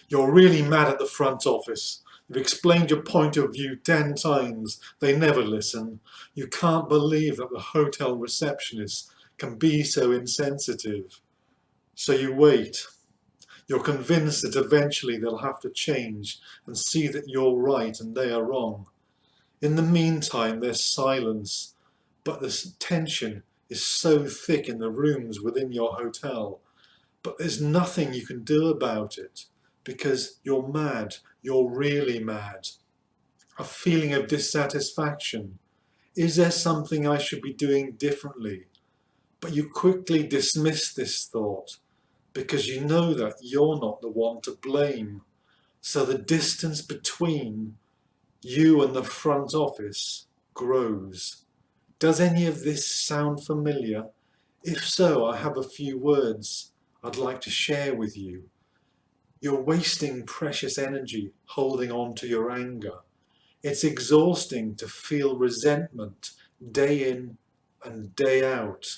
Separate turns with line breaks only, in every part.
You're really mad at the front office. You've explained your point of view 10 times. They never listen. You can't believe that the hotel receptionists can be so insensitive. So you wait. You're convinced that eventually they'll have to change and see that you're right and they are wrong. In the meantime, there's silence, but the tension is so thick in the rooms within your hotel. But there's nothing you can do about it because you're mad. You're really mad. A feeling of dissatisfaction. Is there something I should be doing differently? But you quickly dismiss this thought because you know that you're not the one to blame. So the distance between you and the front office grows. Does any of this sound familiar? If so, I have a few words I'd like to share with you. You're wasting precious energy holding on to your anger. It's exhausting to feel resentment day in and day out.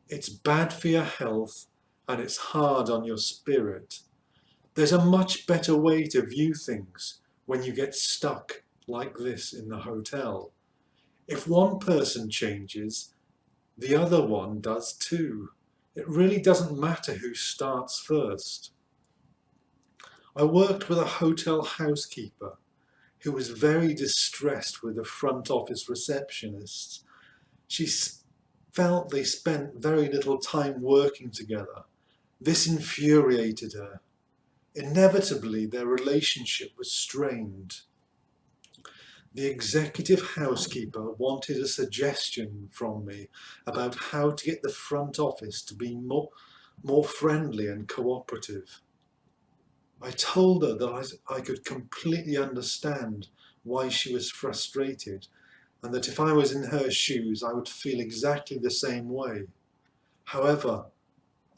It's bad for your health and it's hard on your spirit. There's a much better way to view things when you get stuck like this in the hotel. If one person changes, the other one does too. It really doesn't matter who starts first. I worked with a hotel housekeeper who was very distressed with the front office receptionists. She felt they spent very little time working together. This infuriated her. Inevitably, their relationship was strained. The executive housekeeper wanted a suggestion from me about how to get the front office to be more friendly and cooperative. I told her that I could completely understand why she was frustrated and that if I was in her shoes, I would feel exactly the same way. However,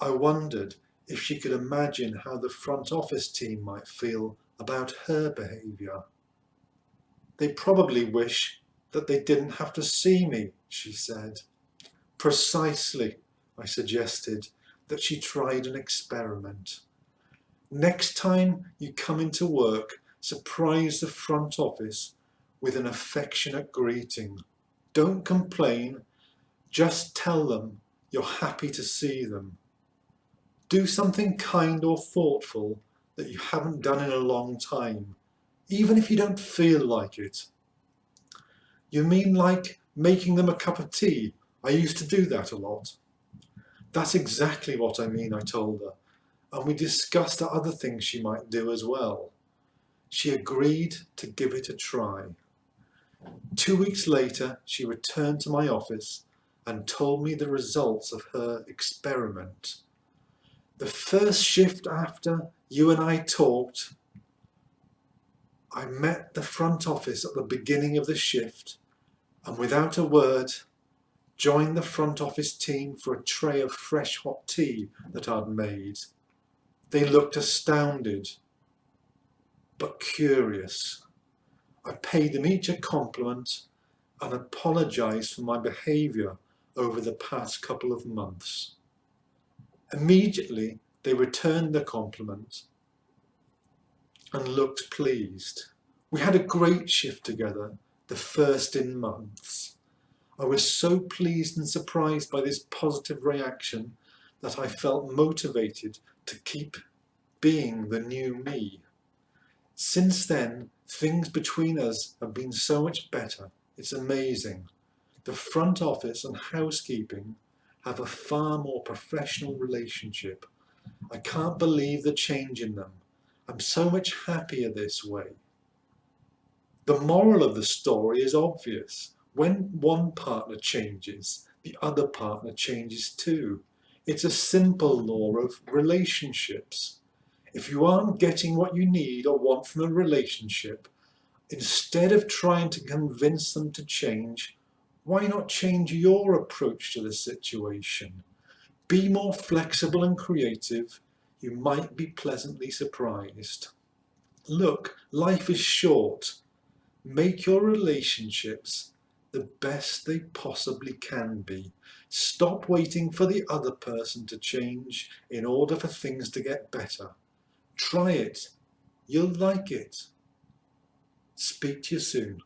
I wondered if she could imagine how the front office team might feel about her behaviour. They probably wish that they didn't have to see me, she said. Precisely, I suggested that she tried an experiment. Next time you come into work, surprise the front office with an affectionate greeting. Don't complain, just tell them you're happy to see them. Do something kind or thoughtful that you haven't done in a long time, even if you don't feel like it. You mean like making them a cup of tea? I used to do that a lot. That's exactly what I mean, I told her, and we discussed other things she might do as well. She agreed to give it a try. 2 weeks later, she returned to my office and told me the results of her experiment. The first shift after you and I talked, I met the front office at the beginning of the shift and without a word joined the front office team for a tray of fresh hot tea that I'd made. They looked astounded, but curious. I paid them each a compliment and apologised for my behaviour over the past couple of months. Immediately, they returned the compliment and looked pleased. We had a great shift together, the first in months. I was so pleased and surprised by this positive reaction that I felt motivated to keep being the new me. Since then, things between us have been so much better. It's amazing. The front office and housekeeping have a far more professional relationship. I can't believe the change in them. I'm so much happier this way. The moral of the story is obvious. When one partner changes, the other partner changes too. It's a simple law of relationships. If you aren't getting what you need or want from a relationship, instead of trying to convince them to change, why not change your approach to the situation? Be more flexible and creative. You might be pleasantly surprised. Look, life is short. Make your relationships the best they possibly can be. Stop waiting for the other person to change in order for things to get better. Try it. You'll like it. Speak to you soon.